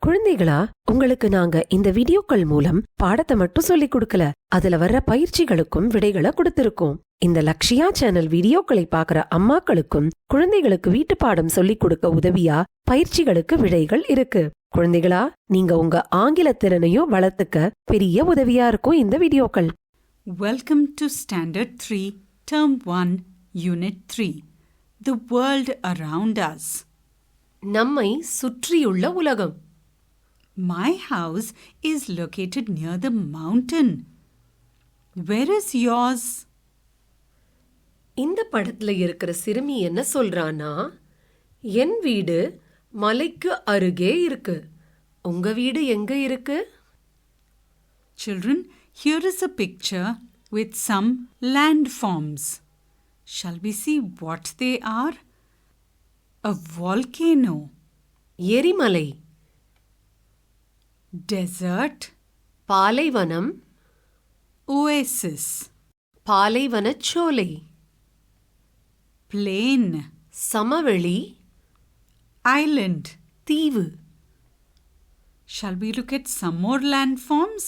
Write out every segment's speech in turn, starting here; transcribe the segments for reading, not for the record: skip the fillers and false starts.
குழந்தைகளா, உங்களுக்கு நாங்க இந்த வீடியோக்கள் மூலம் பாடத்தை மட்டும் சொல்லிக் கொடுக்கல, அதுல வர்ற பயிற்சிகளுக்கும் விடைகளை கொடுத்திருக்கோம். இந்த லக்ஷயா சேனல் வீடியோக்களை பாக்குற அம்மாக்களுக்கும் குழந்தைகளுக்கு வீட்டு பாடம் சொல்லிக் கொடுக்க உதவியா பயிற்சிகளுக்கு விடைகள் இருக்கு. குழந்தைகளா, நீங்க உங்க ஆங்கில திறனையும் வளர்த்துக்க பெரிய உதவியா இருக்கும் இந்த வீடியோக்கள். Welcome to Standard 3, Term 1, Unit 3. The world around us. நம்மை சுற்றியுள்ள உலகம். My house is located near the mountain. Where is yours? இந்த படத்துல இருக்கிற சிறுமி என்ன சொல்றானா, என் வீடு மலைக்கு அருகே இருக்கு. உங்க வீடு எங்க இருக்கு? Children, here is a picture with some landforms. Shall we see what they are? A volcano. எரிமலை. Desert. பாலைவனம். Oasis. பாலைவனச் சோலை. Plain. சமவெளி. Island. தீவு. Shall we look at some more landforms?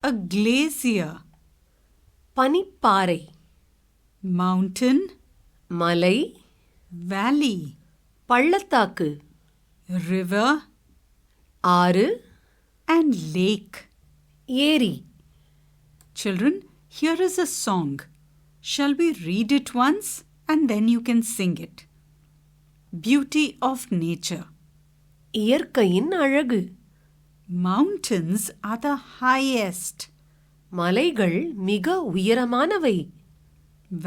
A glacier. பனிப்பாறை. Mountain. மலை. Valley. பள்ளத்தாக்கு. River. ஆறு. And lake. ஏரி. Children, here is a song. Shall we read it once and then you can sing it? Beauty of nature. இயற்கையின் அழகு. Mountains are the highest. மலைகள் மிக உயரமானவை.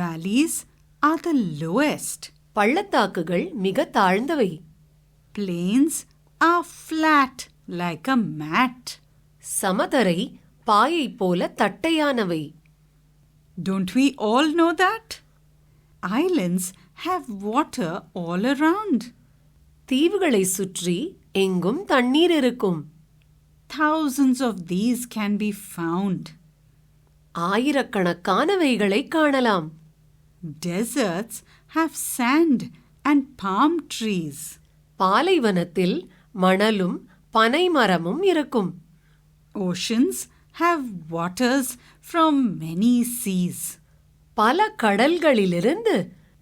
Valleys are the lowest. பள்ளத்தாக்குகள் மிக தாழ்ந்தவை. Plains are flat like a mat. சமதரை பாயை போல தட்டையானவை. Don't we all know that? Islands have water all around. தீவுகளை சுற்றி எங்கும் தண்ணீர் இருக்கும். Thousands of these can be found. ஆயிரக்கணக்கானவைகளை காணலாம். Deserts have sand and palm trees. பாலைவனத்தில் மணலும் பனைமரமும் இருக்கும். Oceans have waters from many seas. பல கடல்களிலிருந்து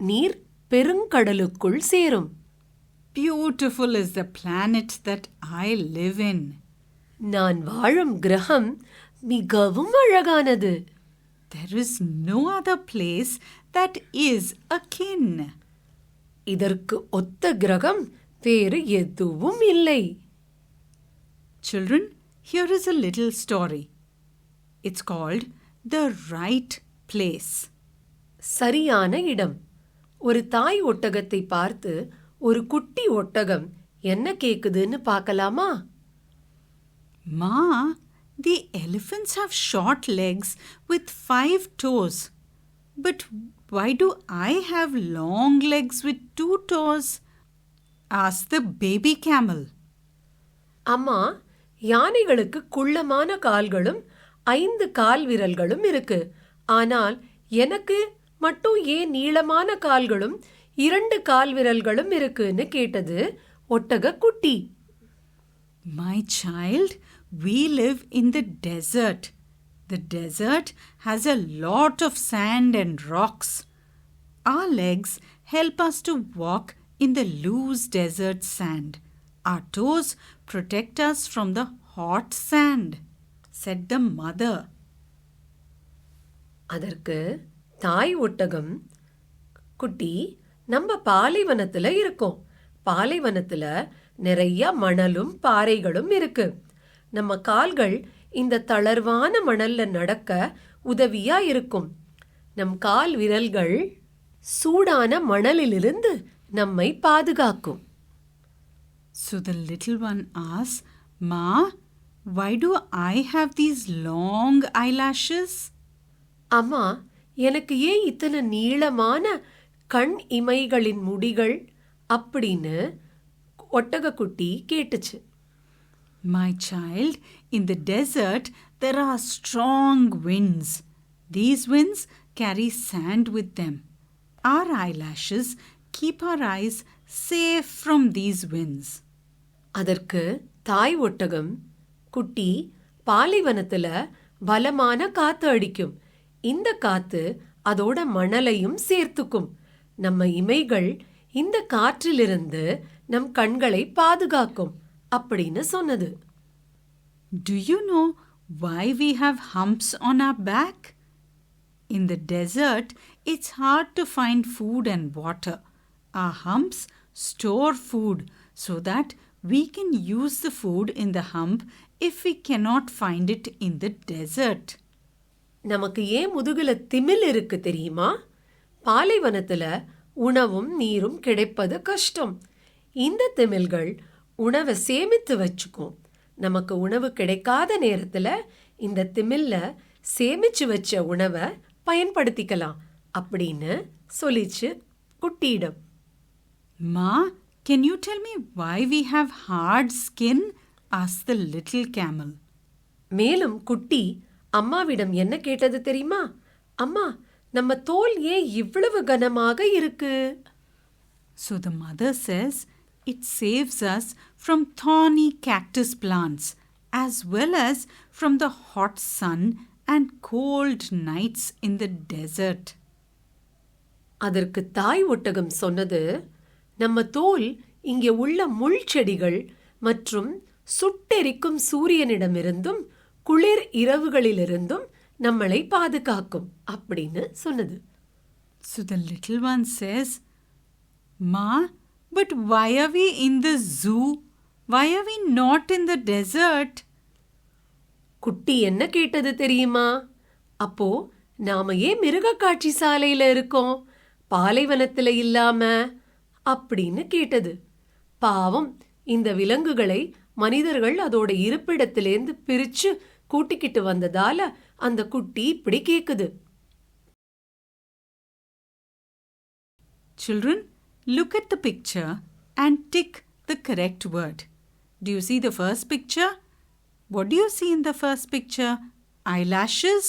நீர் பெருங்கடலுக்குள் சேரும். Beautiful is the planet that I live in. நான் வாழும் கிரகம் மிகவும் அழகானது. There is no other place that is akin. இதற்கு ஒத்த கிரகம் வேறு எதுவும் இல்லை. Children, here is a little story. It's called The Right Place. சரியான இடம். ஒரு தாய் ஒட்டகத்தை பார்த்து ஒரு குட்டி ஒட்டகம் என்ன கேக்குதுன்னு பார்க்கலாமா? Ma, the elephants have short legs with 5 toes. But why do I have long legs with 2 toes? Asked the baby camel. அம்மா, யானைகளுக்கு குள்ளமான கால்களும் 5 கால் விரல்களும் இருக்கு. ஆனால் எனக்கு மட்டும் ஏன் நீளமான கால்களும் 2 கால் விரல்களும் இருக்குன்னு கேட்டது ஒட்டக குட்டி. My child, we live in the desert. The desert has a lot of sand and rocks. Our legs help us to walk in the loose desert sand. Our toes protect us from the hot sand, said the mother. அதற்கு தாய் ஒட்டகம், குட்டி, நம்ம பாலைவனத்துல இருக்கோம். பாலைவனத்துல நிறைய மணலும் பாறைகளும் இருக்கு. நம்ம கால்கள் இந்த தளர்வான மணல்ல நடக்க உதவியா இருக்கும். நம் கால் விரல்கள் சூடான மணலிலிருந்து நம்மை பாதுகாக்கும். So the little one asked, Ma, why do I have these long eyelashes? அம்மா, எனக்கு ஏன் இத்தனை நீளமான கண் இமைகளின் முடிகள் அப்படின்னு ஒட்டகக்குட்டி கேட்டுச்சு. My child, in the desert there are strong winds. These winds carry sand with them. Our eyelashes keep our eyes safe from these winds. அதற்கு தாய் ஒட்டகம், குட்டி, பாலைவனத்துல பலமான காத்து அடிக்கும். இந்த காத்து அதோட மணலையும் சேர்த்துக்கும். நம்ம இமைகள் இந்த காற்றிலிருந்து நம் கண்களை பாதுகாக்கும் அப்படின்னு சொன்னது. Do you know why we have humps on our back? In the desert, it's hard to find food and water. Our humps store food so that we can use the food in the hump if we cannot find it in the desert. நமக்கு ஏன் முதுகுல திமில் இருக்கு தெரியுமா? பாலைவனத்துல உணவும் நீரும் கிடைப்பது கஷ்டம். இந்த திமில்கள் உணவை சேமித்து வச்சுக்கும். நமக்கு உணவு கிடைக்காத நேரத்துல இந்த திமில்ல சேமிச்சு வச்ச உணவை பயன்படுத்திக்கலாம் அப்படின்னு சொல்லிச்சு குட்டியிடம். Ma, can you tell me why we have hard skin? Asked the little camel. மேலும் குட்டி அம்மாவிடம் என்ன கேட்டது தெரியுமா? அம்மா, நம்ம தோல் ஏன் இவ்வளவு கனமாக இருக்கு? So the mother says it saves us from thorny cactus plants as well as from the hot sun and cold nights in the desert. அதற்கு தாய் ஒட்டகம் சொன்னது, நம்ம தோல் இங்கே உள்ள முள் செடிகள் மற்றும் சுட்டெரிக்கும் சூரியனிடமிருந்தும் குளிர் இரவுகளிலிருந்தும் நம்மளை பாதுகாக்கும் அப்படின்னு சொன்னது. So the little one says, Ma, but why are we in the zoo? Why are we not in the desert? குட்டி என்ன கேட்டது தெரியுமா? அப்போ நாம ஏன் மிருக காட்சி சாலையில இருக்கோம், பாலைவனத்துல இல்லாம அப்படின்னு கேட்டது. பாவம், இந்த விலங்குகளை மனிதர்கள் அதோட இருப்பிடத்திலேந்து பிரிச்சு கூட்டிக்கிட்டு வந்ததால அந்த குட்டி இப்படி கேக்குது. Children, look at the picture and tick the correct word. Do you see the first picture? What do you see in the first picture? Eyelashes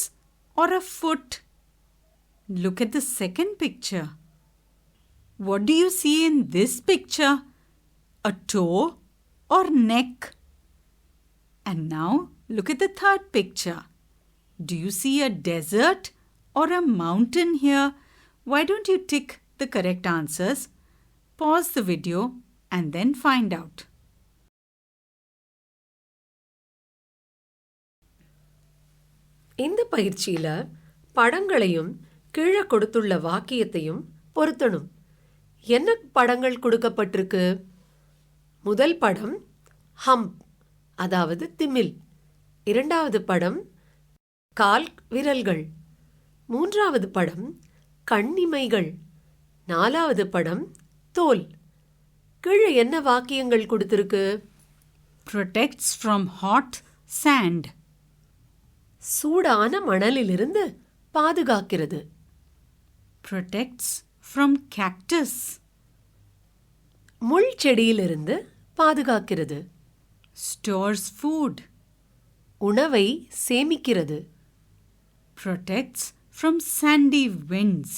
or a foot? Look at the second picture. What do you see in this picture? A toe or neck? And now look at the third picture. Do you see a desert or a mountain here? Why don't you tick the correct answers? Pause the video and then find out. இந்த பயிற்சியில படங்களையும் கீழே கொடுத்துள்ள வாக்கியத்தையும் பொருத்தணும். என்ன படங்கள் கொடுக்கப்பட்டிருக்கு? முதல் படம் ஹம்ப், அதாவது திமில். இரண்டாவது படம் கால் விரல்கள். மூன்றாவது படம் கண்ணிமைகள். நாலாவது படம் தோல். கீழே என்ன வாக்கியங்கள் கொடுத்திருக்கு? Protects from hot sand. சூடான மணலிலிருந்து பாதுகாக்கிறது. Protects from cactus. முள் செடியிலிருந்து பாதுகாக்கிறது. Stores food. உணவை சேமிக்கிறது. Protects from sandy winds.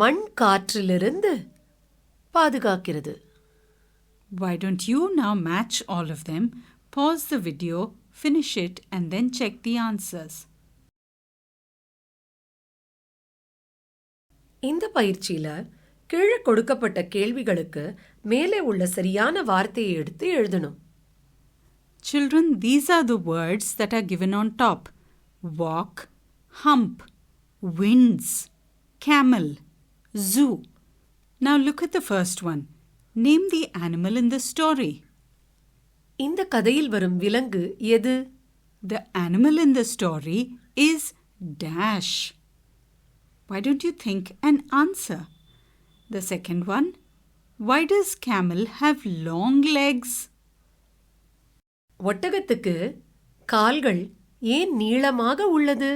மண் காற்றிலிருந்து பாதுகாக்கிறது. Why don't you now match all of them? Pause the video, finish it and then check the answers. இந்த பயிற்சியில கீழே கொடுக்கப்பட்ட கேள்விகளுக்கு மேலே உள்ள சரியான வார்த்தையை எடுத்து எழுதணும். Children, these are the words that are given on top. Walk, hump, winds, camel, zoo. Now look at the first one. Name the animal in the story. இந்த கதையில் வரும் விலங்கு எது? The animal in the story is dash. Why don't you think and answer? The second one, why does camel have long legs? ஒட்டகத்துக்கு கால்கள் ஏன் நீளமாக உள்ளது?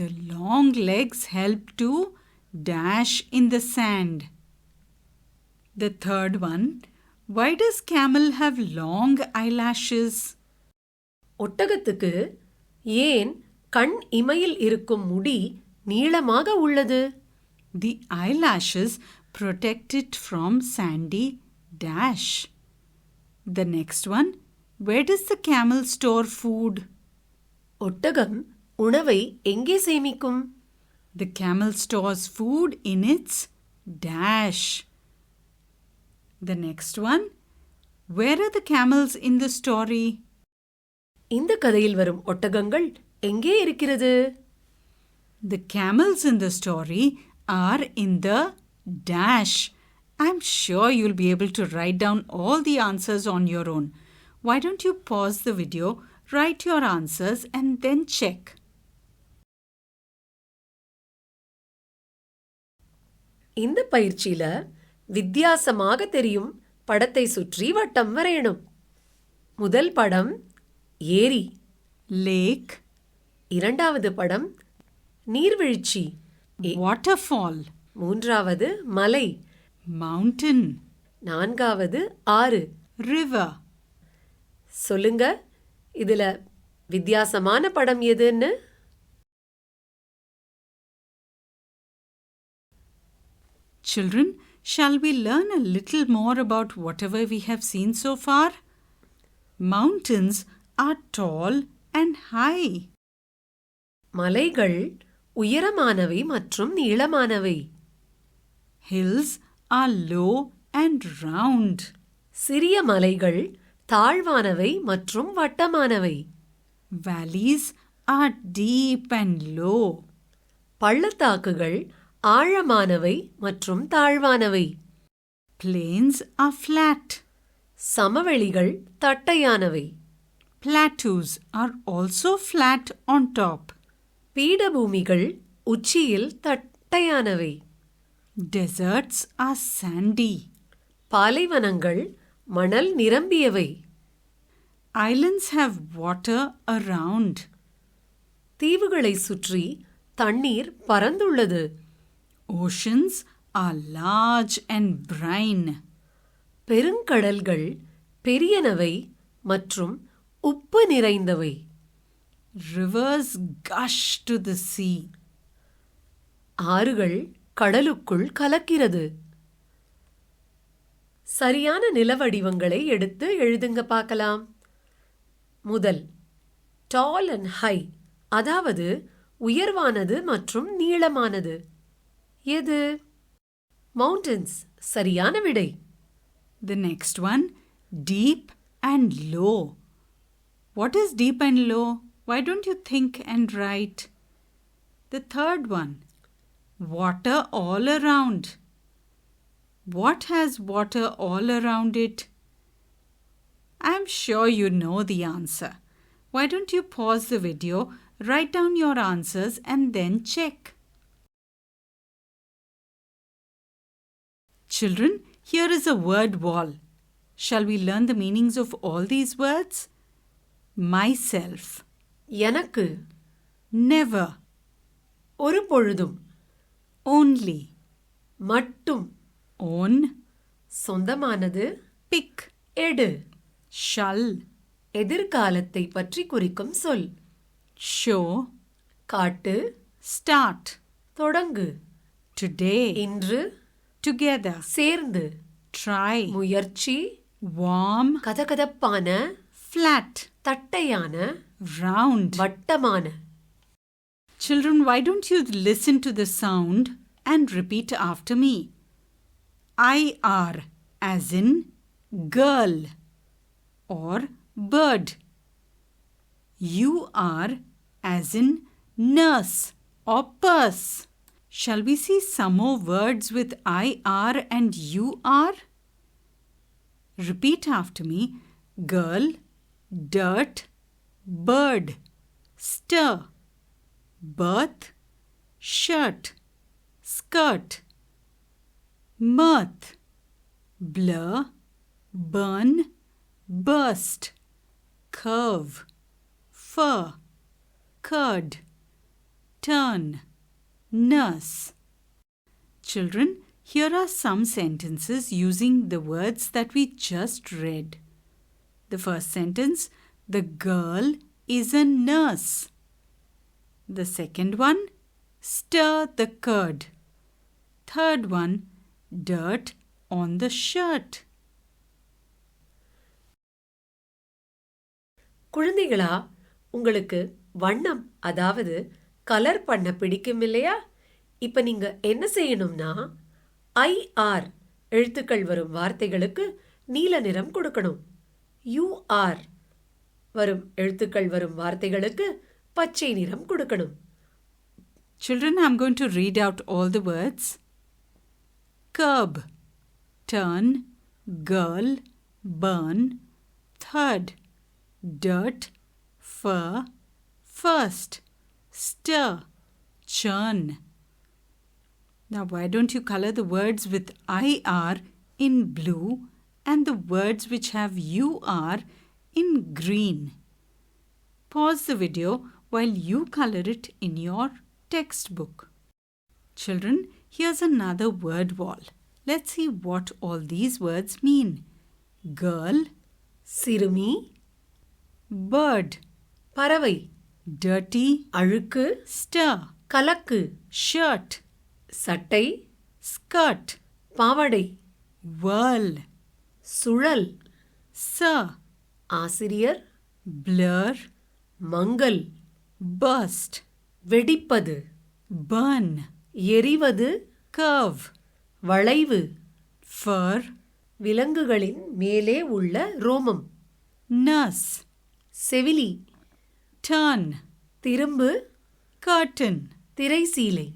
The long legs help to dash in the sand. The third one, why does camel have long eyelashes? ஒட்டகத்துக்கு ஏன் கண் இமையில் இருக்கும் முடி நீளமாக உள்ளது? The eyelashes protect it from sandy dash. The next one. Where does the camel store food? ஒட்டகம் உணவை எங்கே சேமிக்கும்? The camel stores food in its dash. The next one. Where are the camels in the story? இந்த கதையில் வரும் ஒட்டகங்கள் எங்கே இருக்கிறது? The camels in the story are in the dash. I'm sure you'll be able to write down all the answers on your own. Why don't you pause the video, write your answers and then check. இந்த பயிற்சியில வித்தியாசமாக தெரியும் படத்தை சுற்றி வட்டம் வரையணும். முதல் படம் ஏரி, Lake, இரண்டாவது படம் நீர்வீழ்ச்சி, waterfall, மூன்றாவது மலை, mountain, நான்காவது ஆறு. river. சொல்லுங்க, இதுல வித்தியாசமான படம் எதுன்னு? Children, shall we learn a little more about whatever we have seen so far? Mountains are tall and high. மலைகள் உயரமானவை மற்றும் நீளமானவை. Hills are low and round. சிறிய மலைகள் தாழ்வானவை மற்றும் வட்டமானவை. Valleys are deep and low. பள்ளத்தாக்குகள் ஆழமானவை மற்றும் தாழ்வானவை. Plains are flat. சமவெளிகள் தட்டையானவை. Plateaus are also flat on top. பீடபூமிகள் உச்சியில் தட்டையானவை. Deserts are sandy. பாலைவனங்கள் மணல் நிரம்பியவை. Islands have water around. தீவுகளை சுற்றி தண்ணீர் பரந்துள்ளது. Oceans are large and brine. பெருங்கடல்கள் பெரியனவை மற்றும் உப்பு நிறைந்தவை. Rivers gush to the sea. ஆறுகள் கடலுக்குள் கலக்கிறது. சரியான நிலவடிவங்களை எடுத்து எழுதுங்க பார்க்கலாம். முதல் tall and high, அதாவது உயர்வானது மற்றும் நீளமானது. எது? Mountains, சரியான விடை. The next one, deep and low. What is deep and low? Why don't you think and write? The third one, water all around. What has water all around it? I'm sure you know the answer. Why don't you pause the video, write down your answers and then check. Children, here is a word wall. Shall we learn the meanings of all these words? Myself. எனக்கு, Never. ஒரு பொழுதும், Only. மட்டும், Own. சொந்தமானது, Pick. எடு. Shall. எதிர்காலத்தை பற்றி குறிக்கும் சொல். Show. காட்டு, Start. தொடங்கு. Today. இன்று, Together. சேர்ந்து. Try. முயற்சி, Warm. கதகதப்பான, Flat. தட்டையான, Round. வட்டமான. Children, why don't you listen to the sound and repeat after me? IR as in girl or bird. UR as in nurse or purse. Shall we see some more words with IR and UR? Repeat after me. Girl, dirt, bird, stir, birth, shirt, skirt, mirth, blur, burn, burst, curve, fur, curd, turn, nurse. Children, here are some sentences using the words that we just read. The first sentence, the girl is a nurse. The second one, stir the curd. Third one, dirt on the shirt. குழந்தைகளா, உங்களுக்கு வண்ணம் அதாவது colour பண்ண பிடிக்கும் இல்லையா? இப்ப நீங்க என்ன செய்யணும்னா IR எழுத்துக்கள் வரும் வார்த்தைகளுக்கு நீல நிறம் கொடுக்கணும். UR வரும் எழுத்துக்கள் வரும் வார்த்தைகளுக்கு பச்சை நிறம் கொடுக்கணும். Children, I'm going to read out all the words. Curb, turn, girl, burn, third, dirt, fur, first, stir, churn. Now why don't you color the words with IR in blue and the words which have UR in green? Pause the video while you color it in your textbook. Children, here's another word wall. Let's see what all these words mean. Girl, சிறுமி, bird, பறவை, dirty, அழுக்கு, stir, கலக்கு, shirt, சட்டை, skirt, பாவாடை, whirl, சுழல், sir, ஆசிரியர், blur, Mangal, burst, வெடிப்பது, burn, எரிவது, curve, வளைவு, fur, விலங்குகளின் மேலே உள்ள ரோமம், nurse, செவிலி, turn, திரும்பு, curtain. திரைசீலை.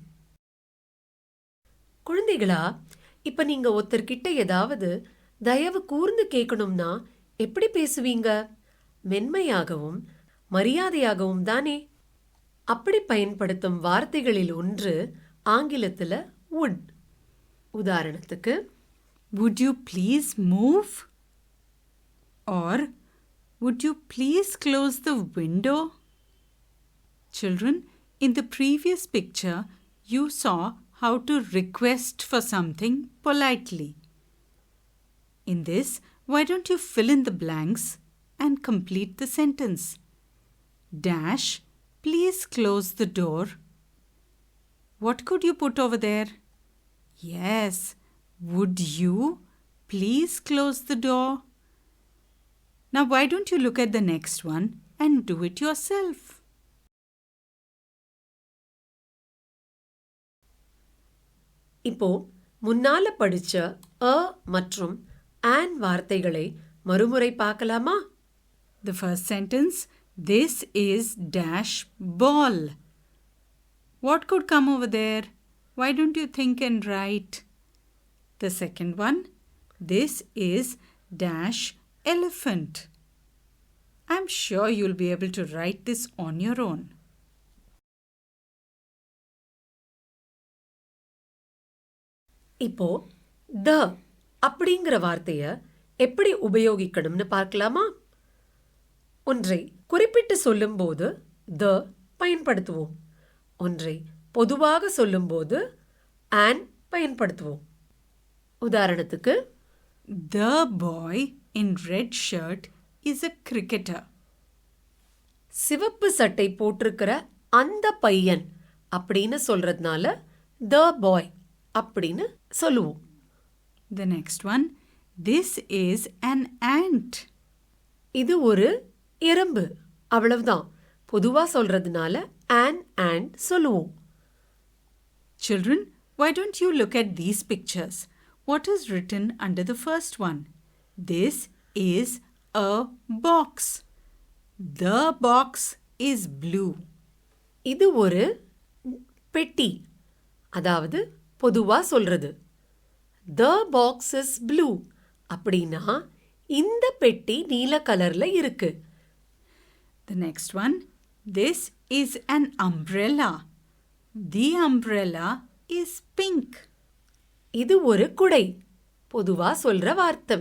குழந்தைகளா, இப்ப நீங்க ஒருத்தர்கிட்ட ஏதாவது தயவு கூர்ந்து கேட்கணும்னா எப்படி பேசுவீங்க? மென்மையாகவும் மரியாதையாகவும் தானே? அப்படி பயன்படுத்தும் வார்த்தைகளில் ஒன்று ஆங்கிலத்துல would. உதாரணத்துக்கு, Would you please move? Or, would you please close the window? Children, in the previous picture, you saw how to request for something politely. In this, why don't you fill in the blanks and complete the sentence? Dash, please close the door. What could you put over there? Yes, would you please close the door? Now why don't you look at the next one and do it yourself? இப்போ முன்னால படிச்ச அ மற்றும் on வார்த்தைகளை மறுமுறை பார்க்கலாமா? The first sentence, this is dash ball. What could come over there? Why don't you think and write? The second one, this is dash elephant. I'm sure you'll be able to write this on your own. இப்போ த அப்படிங்கிற வார்த்தைய எப்படி உபயோகிக்கணும்னு பார்க்கலாமா? ஒன்றை குறிப்பிட்டு சொல்லும்போது த பயன்படுத்துவோம். ஒன்றை பொதுவாக சொல்லும்போது ஆன் பயன்படுத்துவோம். உதாரணத்துக்கு, The boy in red shirt is a cricketer. சிவப்பு சட்டை போட்டிருக்கிற அந்த பையன் அப்படின்னு சொல்றதுனால த பாய் அப்படின்னு சொல்லுவோம். The next one, this is an ant. இது ஒரு எறும்பு, அவ்வளவுதான். பொதுவா சொல்றதுனால and சொல்லுவோம். Children, why don't you look at these pictures? What is written under the first one? This is a box. The box is blue. இது ஒரு பெட்டி, அதாவது பொதுவா சொல்றது. The box is blue அப்படின்னா இந்த பெட்டி நீல கலர்ல இருக்கு. The next one, this is an umbrella. The umbrella is pink. இது ஒரு குடை, பொதுவா சொல்ற வார்த்தை.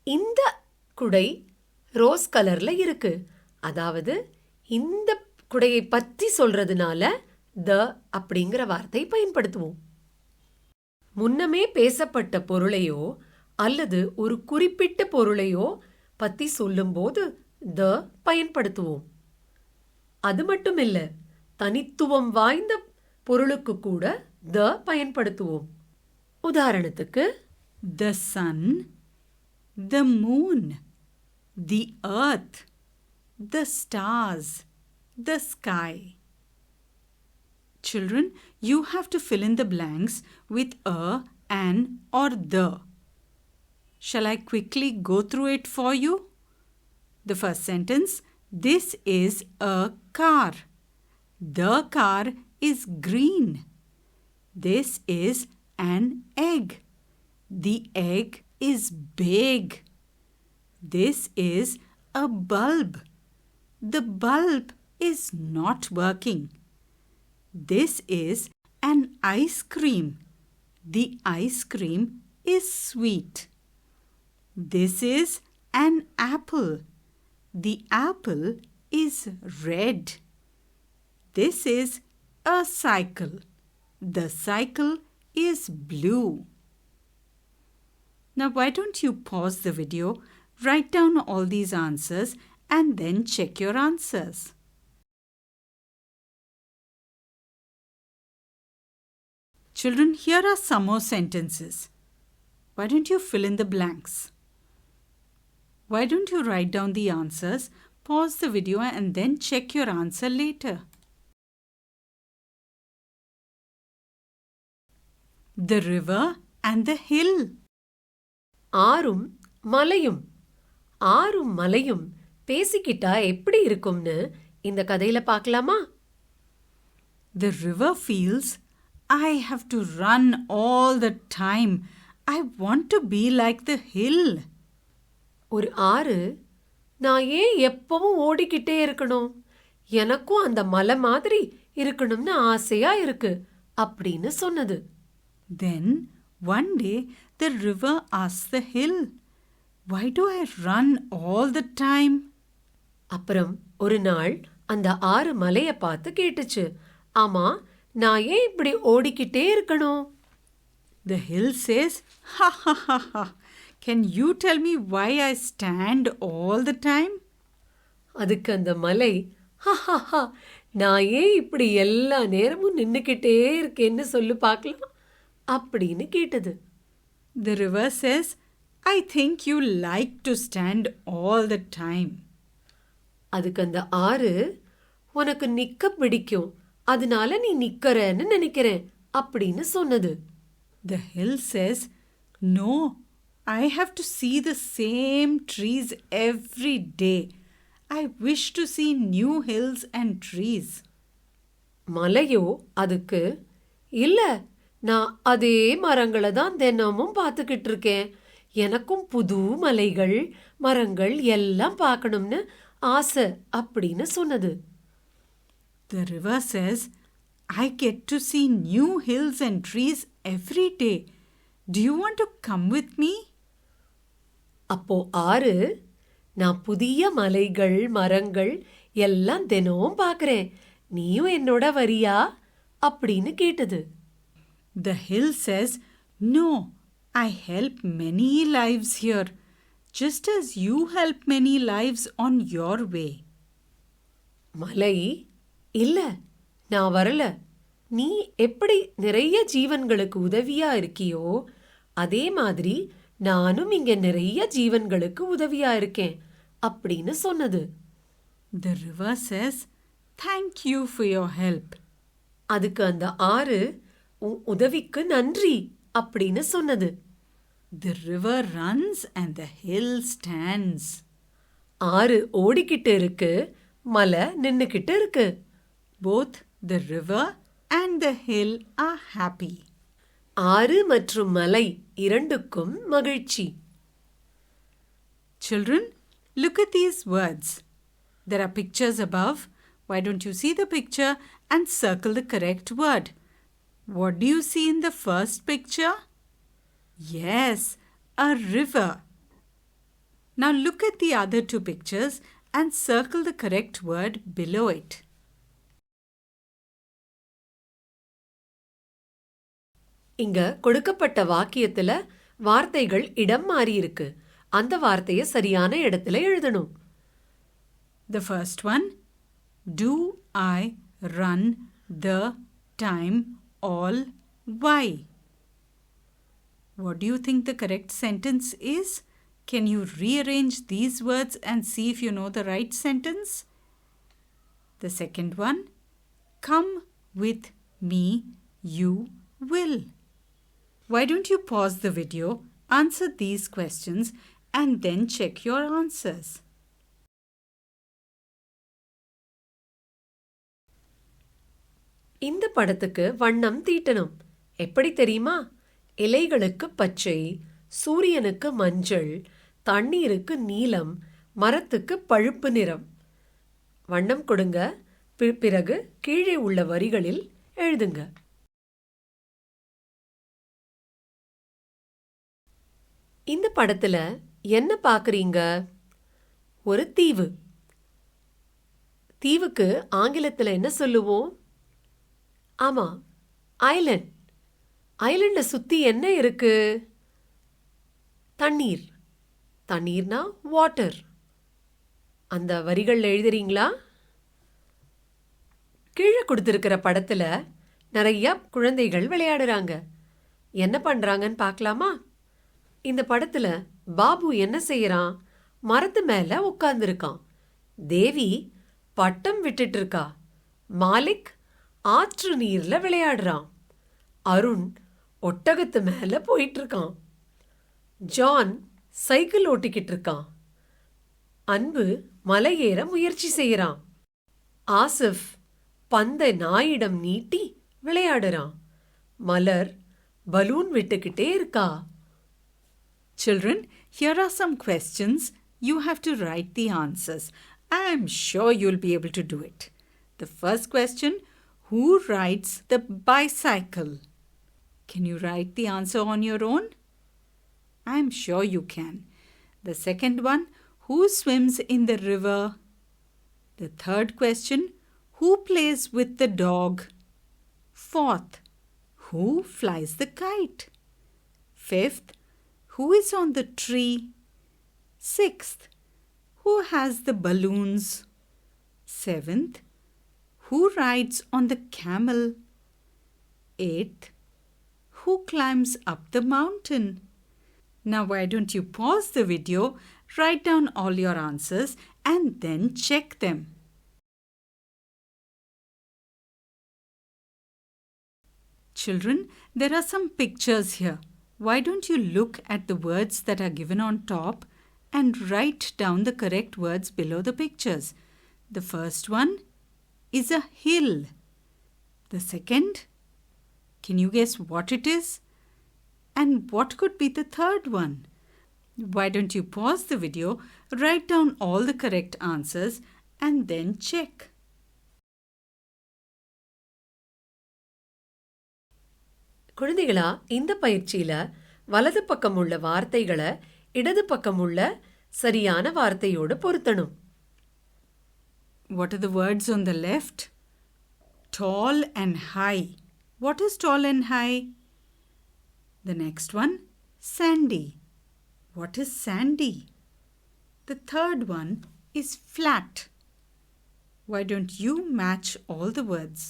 இந்த குடை ரோஸ் கலர்ல இருக்கு, அதாவது இந்த குடையை பற்றி சொல்றதுனால த அப்படிங்கிற வார்த்தை பயன்படுத்துவோம். முன்னமே பேசப்பட்ட பொருளையோ அல்லது ஒரு குறிப்பிட்ட பொருளையோ பத்தி சொல்லும்போது த பயன்படுத்துவோம். அது மட்டுமில்ல, தனித்துவம் வாய்ந்த பொருளுக்கு கூட த பயன்படுத்துவோம். உதாரணத்துக்கு, The sun, the moon, the earth, the stars, the sky. Children, you have to fill in the blanks with a, an or the. Shall I quickly go through it for you? The first sentence, this is a car. The car is green. This is an egg. The egg is big. This is a bulb. The bulb is not working. This is an ice cream. The ice cream is sweet. This is an apple. The apple is red. This is a cycle. The cycle is blue. Now why don't you pause the video, write down all these answers and then check your answers. Children, here are some more sentences. Why don't you fill in the blanks? Why don't you write down the answers, pause the video and then check your answer later? The river and the hill. ஆறும் மலையும். ஆறும் மலையும் பேசிக்கிட்டா எப்படி இருக்கும்னு இந்த கதையில பார்க்கலாமா? The river feels, I have to run all the time. I want to be like the hill. ஒரு ஆறு, நான் ஏன் எப்பவும் ஓடிக்கிட்டே இருக்கணும்? எனக்கும் அந்த மலை மாதிரி இருக்கணும்னு ஆசையா இருக்கு அப்படின்னு சொன்னது. Then one day the river asked the hill, why do I run all the time? அப்புறம் ஒரு நாள் அந்த ஆறு மலைய பார்த்து கேட்டுச்சு, ஆமா நான் ஏன் இப்படி ஓடிக்கிட்டே இருக்கணும்? The hill says, ha ha ha ha, can you tell me why I stand all the time? அதுக்கு அந்த மலை, ஹஹஹா, நான் ஏன் இப்படி எல்லா நேரமும் நின்னுக்கிட்டே இருக்கேன்னு சொல்லு பார்க்கலாம் அப்படின்னு கேட்டது. The river says, I think you like to stand all the time. அதுக்கு அந்த ஆறு, உனக்கு நிக்க பிடிக்கும், அதனால நீ நிக்கறன்னு நினைக்கிறேன் அப்படின்னு சொன்னது. The hill says, no, I have to see the same trees every day. I wish to see new hills and trees. மலையோ அதுக்கு, இல்ல நான் அதே மரங்களை தான் தினமும் பார்த்துக்கிட்டு இருக்கேன், எனக்கும் புது மலைகள் மரங்கள் எல்லாம் பார்க்கணும்னு ஆசை அப்படின்னு சொன்னது. The river says, I get to see new hills and trees every day. Do you want to come with me? அப்போ ஆறு, நான் புதிய மலைகள் மரங்கள் எல்லாம் தினமும் பார்க்கறேன், நீயும் என்னோட வரியா அப்படின்னு கேட்டது. The hill says, no, I help many lives here, just as you help many lives on your way. மலை, இல்ல நான் வரல, நீ எப்படி நிறைய ஜீவன்களுக்கு உதவியா இருக்கியோ அதே மாதிரி நானும் இங்க நிறைய ஜீவன்களுக்கு உதவியா இருக்கேன் அப்படின்னு சொன்னது. The river says, thank you for your help. அதுக்கு அந்த ஆறு, உன் உதவிக்கு நன்றி அப்படின்னு சொன்னது. The river runs and the hill stands. ஆறு ஓடிக்கிட்டு இருக்கு, மலை நின்னுக்கிட்டு இருக்கு. Both the river and the hill are happy. ஆறு மற்றும் மலை இரண்டுக்கும் மகிழ்ச்சி. Children, look at these words. There are pictures above. Why don't you see the picture and circle the correct word? What do you see in the first picture? Yes, a river. Now look at the other two pictures and circle the correct word below it. இங்க கொடுக்கப்பட்ட வாக்கியத்துல வார்த்தைகள் இடம் மாறி இருக்கு. அந்த வார்த்தையை சரியான இடத்துல எழுதணும். The first one, do I run the time all? Why? What do you think the correct sentence is? Can you rearrange these words and see if you know the right sentence? The second one, come with me, you will. Why don't you pause the video, answer these questions, and then check your answers. இந்த படத்துக்கு வண்ணம் தீட்டணும். எப்படி தெரியுமா? இலைகளுக்கு பச்சை, சூரியனுக்கு மஞ்சள், தண்ணீருக்கு நீலம், மரத்துக்கு பழுப்பு நிறம். வண்ணம் கொடுங்க. பிறகு கீழே உள்ள வரிகளில் எழுதுங்க. இந்த படத்துல என்ன பார்க்கறீங்க? ஒரு தீவு. தீவுக்கு ஆங்கிலத்துல என்ன சொல்லுவோம்? ஆமா, ஐலண்ட். ஐலண்ட சுத்தி என்ன இருக்கு? தண்ணீர். தண்ணீர்னா வாட்டர். அந்த வரிகள் எழுதுறீங்களா? கீழே கொடுத்திருக்கிற படத்துல நிறைய குழந்தைகள் விளையாடுறாங்க. என்ன பண்றாங்கன்னு பார்க்கலாமா? இந்த படத்துல பாபு என்ன செய்யறான்? மரத்து மேல உட்கார்ந்துருக்கான். தேவி பட்டம் விட்டுட்டு இருக்கா. மாலிக் ஆற்று நீர்ல விளையாடுறான். அருண் ஒட்டகத்து மேல போயிட்டு இருக்கான். ஜான் சைக்கிள் ஓட்டிக்கிட்டு இருக்கான். அன்பு மலையேற முயற்சி செய்யறான். ஆசிஃப் பந்தை நாயிடம் நீட்டி விளையாடுறான். மலர் பலூன் விட்டுக்கிட்டே இருக்கா. Children, here are some questions. You have to write the answers. I am sure you'll be able to do it. The first question, who rides the bicycle? Can you write the answer on your own? I am sure you can. The second one, who swims in the river? The third question, who plays with the dog? Fourth, who flies the kite? Fifth, who is on the tree? Sixth, who has the balloons? Seventh, who rides on the camel? Eighth, who climbs up the mountain? Now why don't you pause the video, write down all your answers and then check them. Children, there are some pictures here. Why don't you look at the words that are given on top and write down the correct words below the pictures? The first one is a hill. The second, can you guess what it is? And what could be the third one? Why don't you pause the video, write down all the correct answers and then check. குழந்தைகளா, இந்த பயிற்சியில வலது பக்கம் உள்ள வார்த்தைகளை இடது பக்கம் உள்ள சரியான வார்த்தையோடு பொருத்தணும். What are the words on the left? Tall and high. What is tall and high? The next one, sandy. What is sandy? The third one is flat. Why don't you match all the words?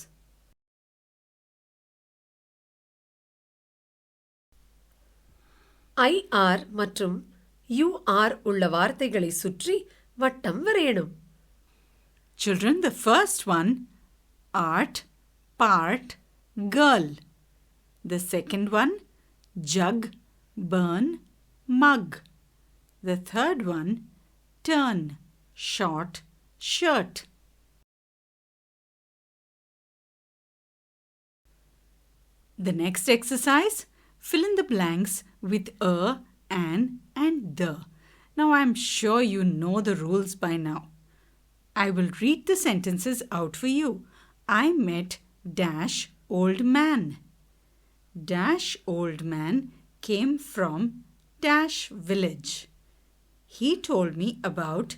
IR மற்றும் UR உள்ள வார்த்தைகளை சுற்றி வட்டம் வரையணும். Children, the first one, art, part, girl. The second one, jug, burn, mug. The third one, turn, short, shirt. The next exercise, fill in the blanks with a, an and the. Now I am sure you know the rules by now. I will read the sentences out for you. I met dash old man. Dash old man came from dash village. He told me about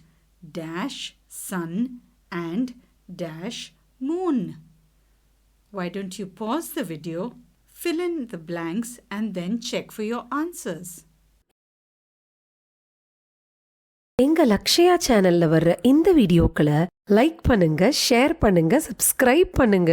dash sun and dash moon. Why don't you pause the video, fill in the blanks and then check for your answers. எங்க லக்ஷயா சேனல்ல வர்ற இந்த வீடியோக்களை like பண்ணுங்க, share பண்ணுங்க, subscribe பண்ணுங்க.